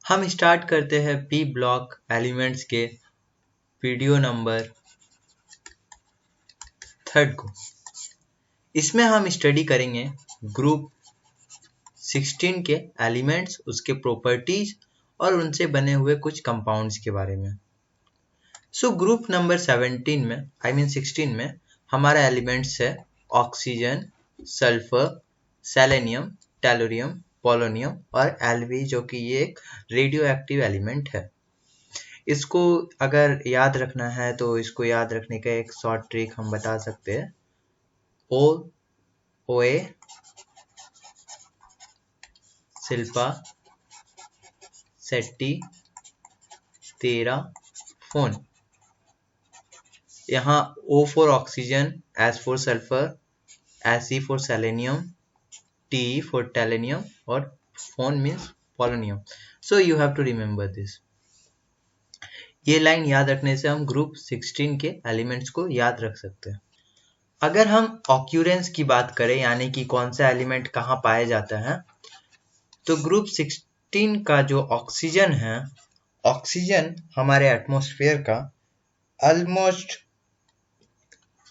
हम स्टार्ट करते हैं पी ब्लॉक एलिमेंट्स के वीडियो नंबर 3 को। इसमें हम स्टडी करेंगे ग्रुप 16 के एलिमेंट्स, उसके प्रॉपर्टीज और उनसे बने हुए कुछ कंपाउंड्स के बारे में। ग्रुप नंबर 17 में 16 में हमारा एलिमेंट्स है oxygen, sulphur, selenium, tellurium, polonium और एलवी, जो कि ये एक रेडियो एक्टिव एलिमेंट है। इसको अगर याद रखना है तो इसको याद रखने का एक शॉर्ट ट्रिक हम बता सकते हैं। ओए, शिल्पा, सेट्टी, तेरा, फोन। यहाँ O for oxygen, S for sulphur, Se for selenium, Te for tellurium और phone means polonium. So you have to remember this. ये लाइन याद रखने से हम ग्रुप 16 के एलिमेंट्स को याद रख सकते हैं। अगर हम ऑक्यूरेंस की बात करें, यानी कि कौन सा एलिमेंट कहाँ पाया जाता है, तो ग्रुप 16 का जो ऑक्सीजन है, ऑक्सीजन हमारे एटमॉस्फेयर का ऑलमोस्ट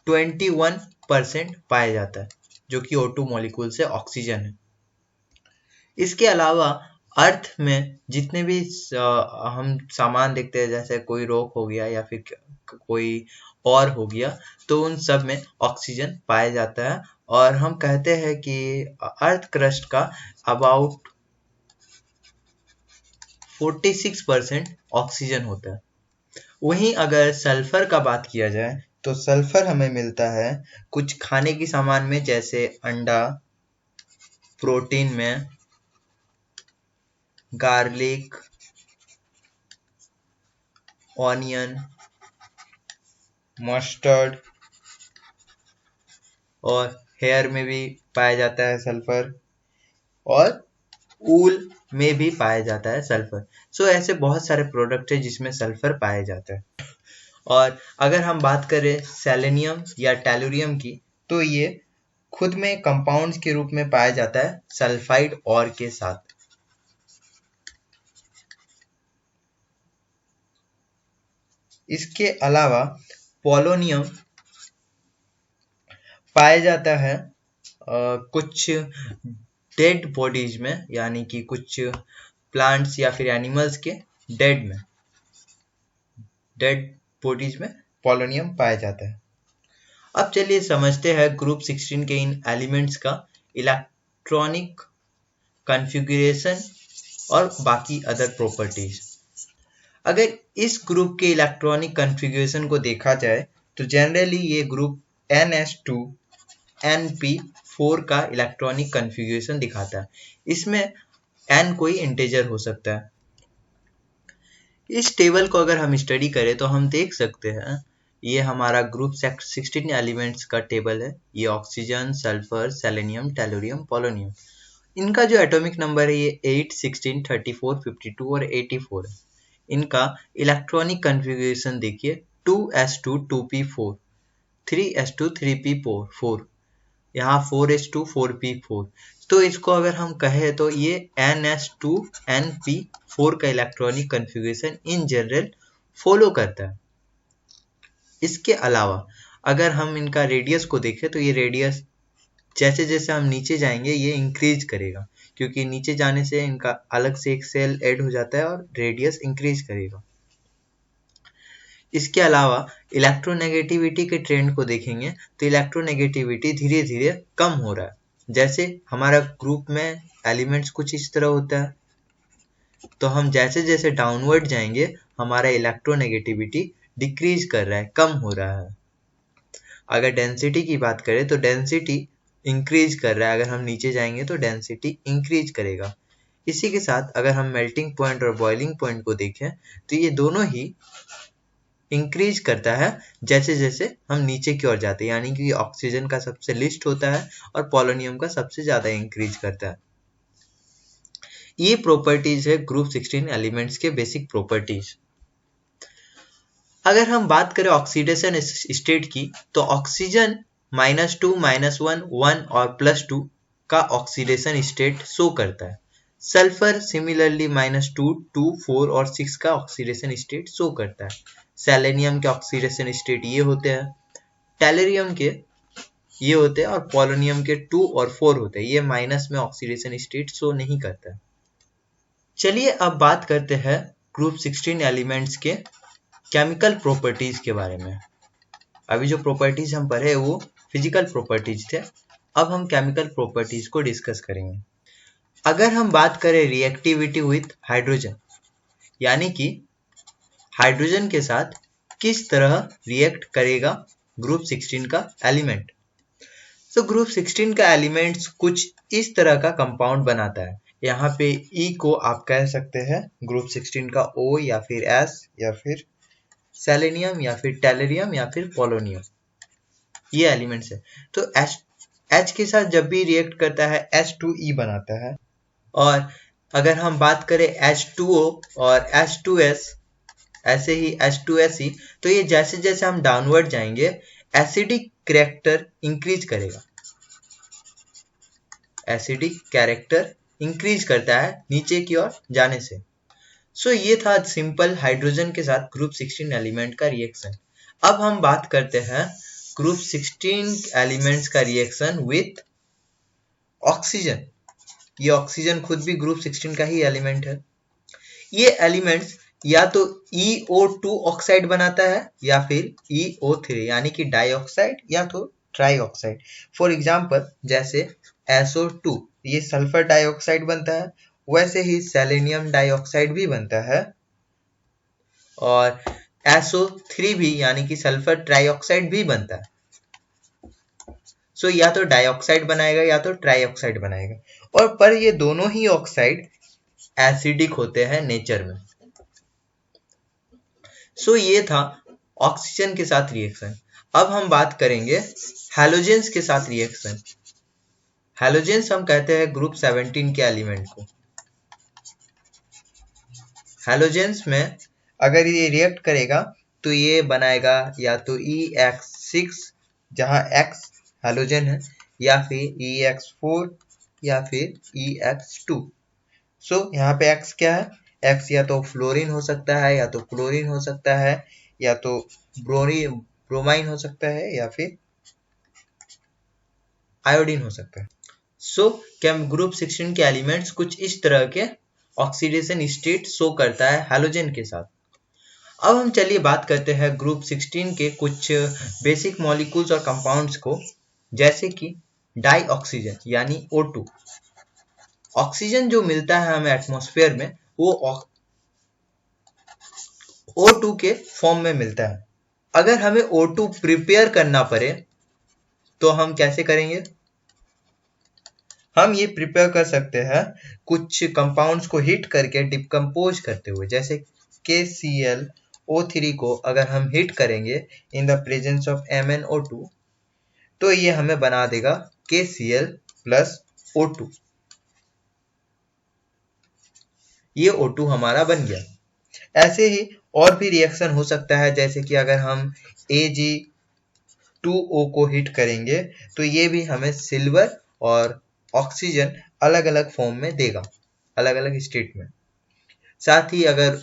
21% पाया जाता है, जो कि O2 मॉलिक्यूल से ऑक्सीजन है। इसके अलावा अर्थ में जितने भी हम सामान देखते हैं, जैसे कोई रॉक हो गया या फिर कोई और हो गया, तो उन सब में ऑक्सीजन पाया जाता है। और हम कहते हैं कि अर्थ क्रस्ट का अबाउट 46% ऑक्सीजन होता है। वहीं अगर सल्फर का बात किया जाए तो सल्फर हमें मिलता है कुछ खाने की सामान में, जैसे अंडा, प्रोटीन में, गार्लिक, ऑनियन, मस्टर्ड, और हेयर में भी पाया जाता है सल्फर, और ऊल में भी पाया जाता है सल्फर। ऐसे बहुत सारे प्रोडक्ट है जिसमें सल्फर पाया जाता है। और अगर हम बात करें सेलेनियम या टेलोरियम की, तो ये खुद में कंपाउंड्स के रूप में पाया जाता है सल्फाइड और के साथ। इसके अलावा पोलोनियम पाया जाता है कुछ डेड बॉडीज में, यानी कि कुछ प्लांट्स या फिर एनिमल्स के डेड बॉडीज में पोलोनियम पाया जाता है। अब चलिए समझते हैं ग्रुप 16 के इन एलिमेंट्स का इलेक्ट्रॉनिक कॉन्फ़िगरेशन और बाकी अदर प्रॉपर्टीज। अगर इस ग्रुप के इलेक्ट्रॉनिक कॉन्फ़िगरेशन को देखा जाए तो जनरली ये ग्रुप NH2 NP4 का इलेक्ट्रॉनिक कॉन्फ़िगरेशन दिखाता है। इसमें n कोई इंटीजर हो सकता है। इस टेबल को अगर हम स्टडी करें तो हम देख सकते हैं, ये हमारा ग्रुप 16 एलिमेंट्स का टेबल है। ये oxygen, sulphur, selenium, tellurium, polonium. इनका जो एटॉमिक नंबर है ये 8, 16, 34, 52 और 84 है। इनका इलेक्ट्रॉनिक कॉन्फ़िगरेशन देखिए, 2s2 2p4, 3s2 3p4, यहाँ 4s2 4p4। तो इसको अगर हम कहें तो ये NS2 NP4 का electronic configuration in general follow करता है। इसके अलावा अगर हम इनका रेडियस को देखें तो ये रेडियस जैसे जैसे हम नीचे जाएंगे ये इंक्रीज करेगा, क्योंकि नीचे जाने से इनका अलग से एक सेल ऐड हो जाता है और रेडियस इंक्रीज करेगा। इसके अलावा इलेक्ट्रोनेगेटिविटी के ट्रेंड को देखेंगे तो इलेक्ट्रोनेगेटिविटी धीरे धीरे कम हो रहा है। जैसे हमारा ग्रुप में एलिमेंट्स कुछ इस तरह होता है, तो हम जैसे जैसे डाउनवर्ड जाएंगे हमारा इलेक्ट्रोनेगेटिविटी डिक्रीज कर रहा है, कम हो रहा है। अगर डेंसिटी की बात करें तो डेंसिटी इंक्रीज कर रहा है, अगर हम नीचे जाएंगे तो डेंसिटी इंक्रीज करेगा। इसी के साथ अगर हम मेल्टिंग पॉइंट और बॉइलिंग पॉइंट को देखें तो ये दोनों ही इंक्रीज करता है जैसे जैसे हम नीचे की ओर जाते हैं, यानी कि ऑक्सीजन का सबसे लिस्ट होता है और पोलोनियम का सबसे ज्यादा इंक्रीज करता है। ये प्रॉपर्टीज है ग्रुप 16 एलिमेंट्स के बेसिक प्रॉपर्टीज। अगर हम बात करें ऑक्सीडेशन स्टेट की, तो ऑक्सीजन -2, -1, 1 और +2 का ऑक्सीडेशन स्टेट शो करता है। सल्फर सिमिलरली -2, 2, 4 और 6 का ऑक्सीडेशन स्टेट शो करता है। सेलेनियम के ऑक्सीडेशन स्टेट ये होते हैं, टैलेरियम के ये होते हैं और पोलोनियम के 2 और 4 होते हैं। ये माइनस में ऑक्सीडेशन स्टेट शो नहीं करता है। चलिए अब बात करते हैं ग्रुप 16 एलिमेंट्स के केमिकल प्रॉपर्टीज के बारे में। अभी जो प्रॉपर्टीज हम पढ़े वो फिजिकल प्रॉपर्टीज थे, अब हम केमिकल प्रॉपर्टीज को डिस्कस करेंगे। अगर हम बात करें रिएक्टिविटी विथ हाइड्रोजन, यानी कि हाइड्रोजन के साथ किस तरह रिएक्ट करेगा ग्रुप 16 का एलिमेंट। तो ग्रुप 16 का एलिमेंट्स कुछ इस तरह का कंपाउंड बनाता है। यहाँ पे E को आप कह सकते हैं ग्रुप 16 का O या फिर S या फिर सेलेनियम या फिर टैलेरियम या फिर पोलोनियम, ये एलिमेंट्स है। तो H के साथ जब भी रिएक्ट करता है H2E बनाता है। और अगर हम बात करें H2O और H2S, ऐसे ही H2SE, तो ये जैसे जैसे हम डाउनवर्ड जाएंगे एसिडिक कैरेक्टर इंक्रीज करेगा। एसिडिक कैरेक्टर इंक्रीज करता है नीचे की ओर जाने से। सो ये था सिंपल हाइड्रोजन के साथ ग्रुप 16 एलिमेंट का रिएक्शन। अब हम बात करते हैं ग्रुप 16 एलिमेंट्स का रिएक्शन विथ ऑक्सीजन। ये ऑक्सीजन खुद भी ग्रुप 16 का ही एलिमेंट है। ये एलिमेंट्स या तो EO2 ऑक्साइड बनाता है या फिर EO3 यानी कि डाइऑक्साइड या तो ट्राइऑक्साइड। फॉर एग्जांपल जैसे SO2 ये सल्फर डाइऑक्साइड बनता है, वैसे ही सेलेनियम डाइऑक्साइड भी बनता है, और SO3 भी यानी कि सल्फर ट्राइऑक्साइड भी बनता है। सो या तो डाइऑक्साइड बनाएगा या तो ट्राइऑक्साइड बनाएगा, और पर ये दोनों ही ऑक्साइड एसिडिक होते हैं नेचर में। सो ये था ऑक्सीजन के साथ रिएक्शन। अब हम बात करेंगे हैलोजेंस के साथ रिएक्शन। हैलोजेंस हम कहते हैं ग्रुप 17 के एलिमेंट को। हैलोजेंस में अगर ये रिएक्ट करेगा तो ये बनाएगा या तो EX6 जहां X हैलोजन है, या फिर EX4 या फिर EX2। सो यहाँ पे X क्या है? X या तो फ्लोरीन हो सकता है, या तो क्लोरीन हो सकता है, या तो ब्रोमाइन हो सकता है, या फिर आयोडीन हो सकता है। सो ग्रुप 16 के एलिमेंट्स कुछ इस तरह के ऑक्सीडेशन स्टेट शो करता है हैलोजन के साथ। अब हम चलिए बात करते हैं ग्रुप 16 के कुछ बेसिक मॉलिक्यूल्स और कंपाउंड्स को, जैसे कि डाई ऑक्सीजन यानी O2। ऑक्सीजन जो मिलता है हमें एटमॉस्फेयर में वो O2 के फॉर्म में मिलता है। अगर हमें O2 प्रिपेयर करना पड़े तो हम कैसे करेंगे? हम ये प्रिपेयर कर सकते हैं कुछ कंपाउंड्स को हीट करके डिकम्पोज करते हुए, जैसे KClO3 को अगर हम हीट करेंगे in the presence of MnO2 तो ये हमें बना देगा KCl प्लस O2। ये O2 हमारा बन गया। ऐसे ही और भी रिएक्शन हो सकता है, जैसे कि अगर हम Ag2O को हीट करेंगे तो ये भी हमें सिल्वर और ऑक्सीजन अलग अलग फॉर्म में देगा, अलग अलग स्टेट में। साथ ही अगर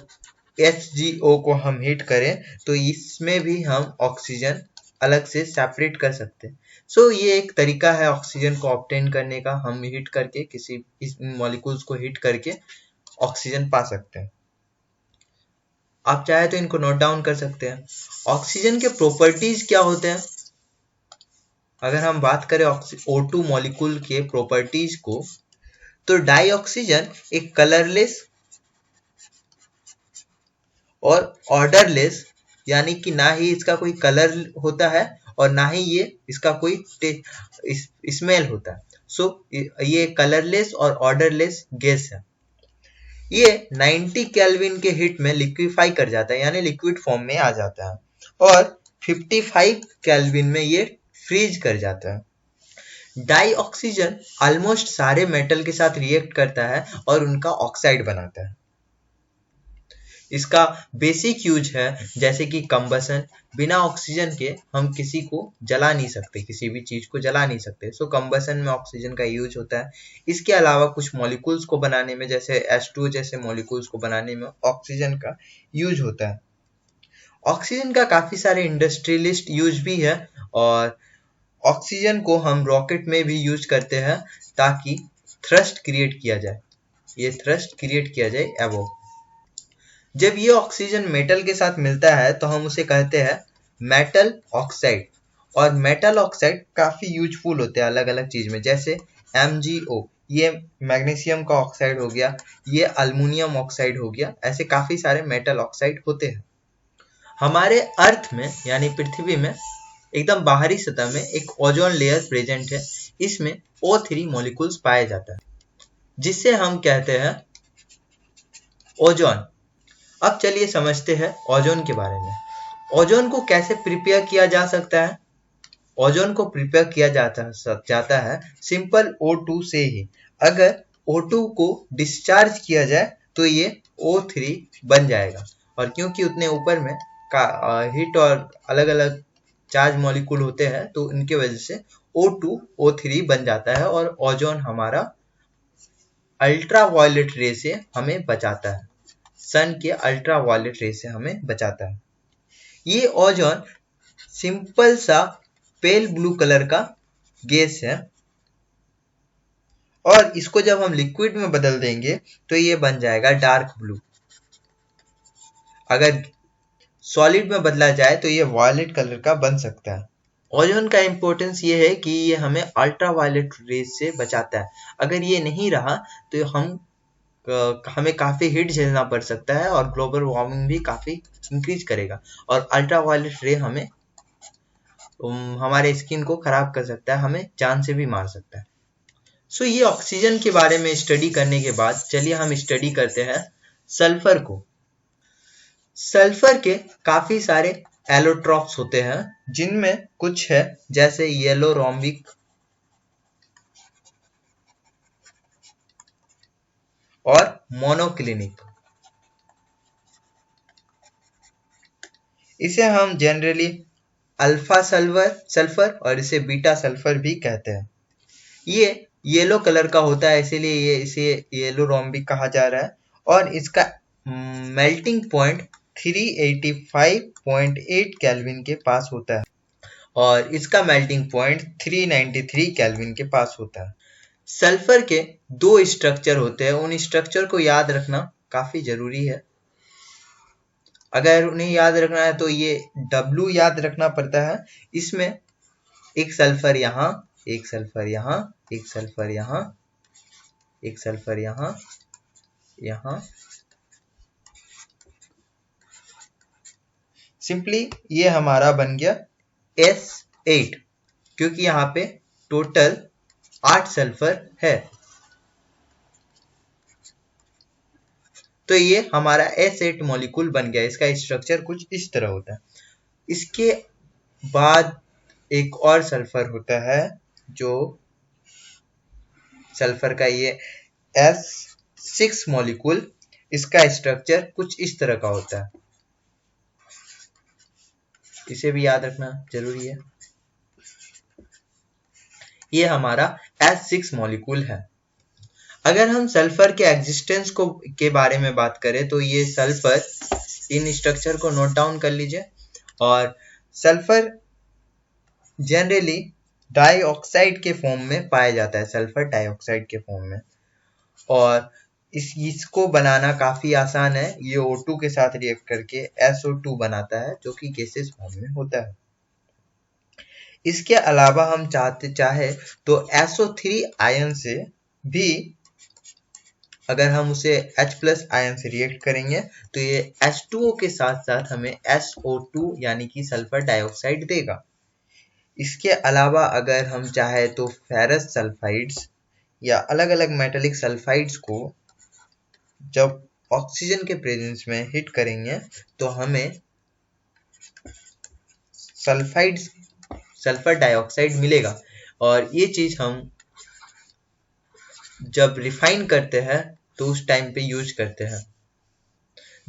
HgO को हम हीट करें तो इसमें भी हम ऑक्सीजन अलग से सेपरेट कर सकते हैं। सो ये एक तरीका है ऑक्सीजन को ऑब्टेन करने का। हम हीट करके किसी इस मॉलिक्यूल्स को हीट करके ऑक्सीजन पा सकते हैं। आप चाहे तो इनको नोट डाउन कर सकते हैं। ऑक्सीजन के प्रॉपर्टीज क्या होते हैं? अगर हम बात करें O2 मॉलिक्यूल के प्रॉपर्टीज को, तो डाई ऑक्सीजन एक कलरलेस और ऑर्डरलेस, यानी कि ना ही इसका कोई कलर होता है और ना ही ये इसका कोई स्मेल होता है। सो ये कलरलेस और ऑर्डरलेस गैस है। ये 90 केल्विन के हीट में लिक्विफाई कर जाता है, यानी लिक्विड फॉर्म में आ जाता है, और 55 केल्विन में ये फ्रीज कर जाता है। डाई ऑक्सीजन ऑलमोस्ट सारे मेटल के साथ रिएक्ट करता है और उनका ऑक्साइड बनाता है। इसका बेसिक यूज है जैसे कि कंबसन। बिना ऑक्सीजन के हम किसी को जला नहीं सकते, किसी भी चीज को जला नहीं सकते, सो कंबसन में ऑक्सीजन का यूज होता है। इसके अलावा कुछ मॉलिक्यूल्स को बनाने में, जैसे H2O जैसे मॉलिक्यूल्स को बनाने में ऑक्सीजन का यूज होता है। ऑक्सीजन का काफी सारे इंडस्ट्रियलिस्ट यूज भी है, और ऑक्सीजन को हम रॉकेट में भी यूज करते हैं ताकि थ्रस्ट क्रिएट किया जाए, ये थ्रस्ट क्रिएट किया जाए एबो। जब ये ऑक्सीजन मेटल के साथ मिलता है तो हम उसे कहते हैं मेटल ऑक्साइड। और मेटल ऑक्साइड काफी यूजफुल होते हैं अलग अलग चीज में, जैसे MgO, ये मैग्नीशियम का ऑक्साइड हो गया, ये अल्मुनियम ऑक्साइड हो गया, ऐसे काफी सारे मेटल ऑक्साइड होते हैं। हमारे अर्थ में यानी पृथ्वी में एकदम बाहरी सतह में एक ओजोन लेयर प्रेजेंट है। इसमें O3 मॉलिक्यूल्स पाया जाता है जिससे हम कहते हैं ओजोन। अब चलिए समझते हैं ओजोन के बारे में। ओजोन को कैसे प्रिपेयर किया जा सकता है? ओजोन को प्रिपेयर किया जाता है सिंपल O2 से ही। अगर O2 को डिस्चार्ज किया जाए तो ये O3 बन जाएगा, और क्योंकि उतने ऊपर में हिट और अलग अलग चार्ज मॉलिक्यूल होते हैं तो इनके वजह से O2 O3 बन जाता है, और ओजोन हमारा अल्ट्रा वायलेट रे से हमें बचाता है, सन के अल्ट्रा वायलेट रे से हमें बचाता है। ये ओजोन सिंपल सा पेल ब्लू कलर का गैस है, और इसको जब हम लिक्विड में बदल देंगे तो ये बन जाएगा डार्क ब्लू। अगर सॉलिड में बदला जाए तो ये वायलेट कलर का बन सकता है। ओजोन का इंपॉर्टेंस ये है कि ये हमें अल्ट्रा वायलेट रेज से बचाता है। अगर ये नहीं रहा तो हमें काफी हीट झेलना पड़ सकता है, और ग्लोबल वार्मिंग भी काफी इंक्रीज करेगा, और अल्ट्रा वायलेट रे हमें हमारे स्किन को खराब कर सकता है, हमें जान से भी मार सकता है। सो ये ऑक्सीजन के बारे में स्टडी करने के बाद चलिए हम स्टडी करते हैं सल्फर को। सल्फर के काफी सारे एलोट्रॉप्स होते हैं, जिनमें कुछ है जैसे येलो रोम्बिक और मोनोक्लिनिक। इसे हम जनरली अल्फा सल्फर और इसे बीटा सल्फर भी कहते हैं। ये येलो कलर का होता है, इसीलिए इसे येलो रोम्बिक कहा जा रहा है, और इसका मेल्टिंग पॉइंट 385.8 केल्विन के पास होता है, और इसका मेल्टिंग पॉइंट 393 केल्विन के पास होता है। सल्फर के दो स्ट्रक्चर होते हैं, उन स्ट्रक्चर को याद रखना काफी जरूरी है। अगर उन्हें याद रखना है तो ये W याद रखना पड़ता है। इसमें एक सल्फर यहाँ, एक सल्फर यहाँ, एक सल्फर यहाँ, एक सल्फर यहाँ, यहाँ। सिंपली ये हमारा बन गया S8, क्योंकि यहाँ पे टोटल 8 सल्फर है। तो ये हमारा S8 मॉलिक्यूल बन गया। इसका स्ट्रक्चर कुछ इस तरह होता है। इसके बाद एक और सल्फर होता है, जो सल्फर का ये S6 मॉलिक्यूल, इसका स्ट्रक्चर कुछ इस तरह का होता है। इसे भी याद रखना जरूरी है। ये हमारा S6 मॉलिक्यूल है। अगर हम सल्फर के एग्जिस्टेंस के बारे में बात करें तो ये सल्फर, इन स्ट्रक्चर को नोट डाउन कर लीजिए। और सल्फर जनरली डाइऑक्साइड के फॉर्म में पाया जाता है, सल्फर डाइऑक्साइड के फॉर्म में, और इसको बनाना काफी आसान है। ये O2 के साथ रिएक्ट करके SO2 बनाता है, जो कि गैसेस फॉर्म में होता है। इसके अलावा हम चाहे तो SO3 आयन से भी, अगर हम उसे H+ आयन से रिएक्ट करेंगे तो ये H2O के साथ साथ हमें SO2 यानी कि सल्फर डाइऑक्साइड देगा। इसके अलावा अगर हम चाहे तो फेरस सल्फाइड्स या अलग अलग मेटेलिक सल्फाइड्स को जब ऑक्सीजन के प्रेजेंस में हिट करेंगे तो हमें सल्फर डाइऑक्साइड मिलेगा, और ये चीज हम जब रिफाइन करते हैं तो उस टाइम पे यूज करते हैं।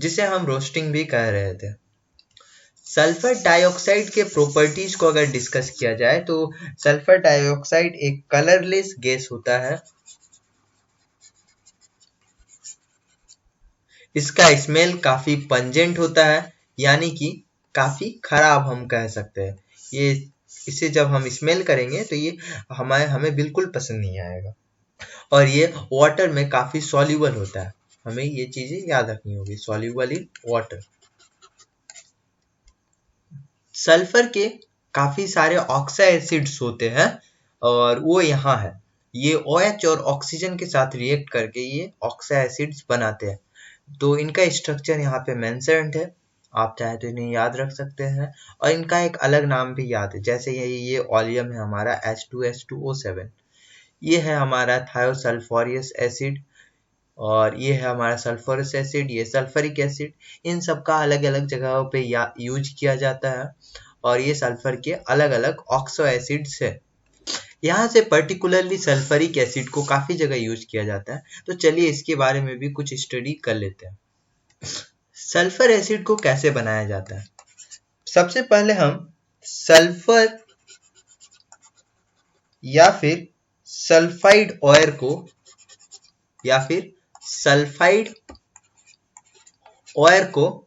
जिसे हम रोस्टिंग भी कह रहे थे। सल्फर डाइऑक्साइड के प्रॉपर्टीज को अगर डिस्कस किया जाए तो सल्फर डाइऑक्साइड एक कलरलेस गैस होता है। इसका स्मेल काफी पंजेंट होता है, यानी कि काफी खराब हम कह सकते हैं। ये इसे जब हम स्मेल करेंगे तो ये हमें बिल्कुल पसंद नहीं आएगा। और ये वाटर में काफी सॉल्युबल होता है, हमें ये चीजें याद रखनी होगी, सॉल्युबल इन वाटर। सल्फर के काफी सारे ऑक्सा एसिड्स होते हैं और वो यहाँ है। ये OH और ऑक्सीजन के साथ रिएक्ट करके ये ऑक्सा एसिड्स बनाते हैं। तो इनका स्ट्रक्चर यहाँ पे मेंशन्ड है, आप चाहे तो इन्हें याद रख सकते हैं। और इनका एक अलग नाम भी याद है, जैसे ये ऑलियम है हमारा H2S2O7, ये है हमारा थायोसल्फोरियस एसिड, और ये है हमारा सल्फरस एसिड, ये सल्फरिक एसिड। इन सब का अलग अलग जगहों पे यूज किया जाता है और ये सल्फर के अलग अलग ऑक्सो एसिड्स है। यहाँ से पर्टिकुलरली सल्फरिक एसिड को काफी जगह यूज किया जाता है, तो चलिए इसके बारे में भी कुछ स्टडी कर लेते हैं। सल्फर एसिड को कैसे बनाया जाता है? सबसे पहले हम सल्फर या फिर सल्फाइड ऑयर को या फिर सल्फाइड ऑयर को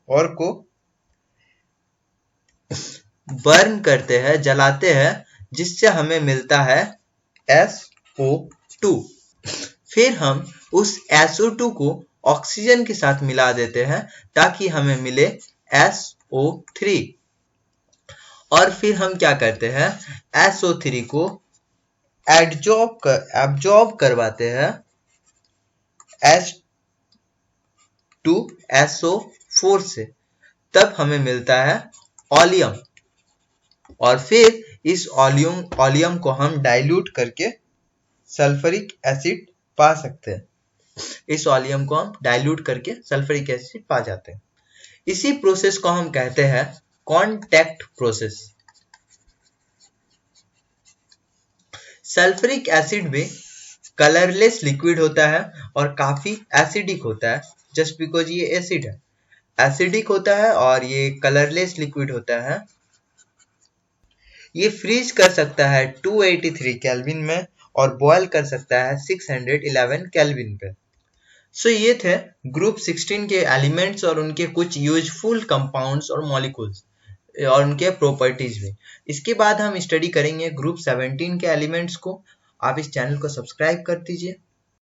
बर्न करते हैं, जलाते हैं, जिससे हमें मिलता है SO2। फिर हम उस SO2 को ऑक्सीजन के साथ मिला देते हैं ताकि हमें मिले SO3। और फिर हम क्या करते हैं, SO3 को एब्जॉर्ब करवाते हैं H2SO4 से, तब हमें मिलता है ऑलियम। और फिर इस ऑलियम को हम डाइल्यूट करके सल्फरिक एसिड पा सकते हैं। इस ऑलियम को हम डाइल्यूट करके सल्फरिक एसिड पा जाते हैं। इसी प्रोसेस को हम कहते हैं कॉन्टैक्ट प्रोसेस। सल्फरिक एसिड भी कलरलेस लिक्विड होता है और काफी एसिडिक होता है, जस्ट बिकॉज ये एसिड है। एसिडिक होता है और ये कलरलेस लिक्विड होता है। ये फ्रीज कर सकता है 283 केल्विन में और बॉयल कर सकता है 611 केल्विन पे। सो ये थे ग्रुप 16 के एलिमेंट्स और उनके कुछ यूजफुल कंपाउंड्स और मॉलिक्यूल्स और उनके प्रॉपर्टीज भी। इसके बाद हम स्टडी करेंगे ग्रुप 17 के एलिमेंट्स को। आप इस चैनल को सब्सक्राइब कर दीजिए।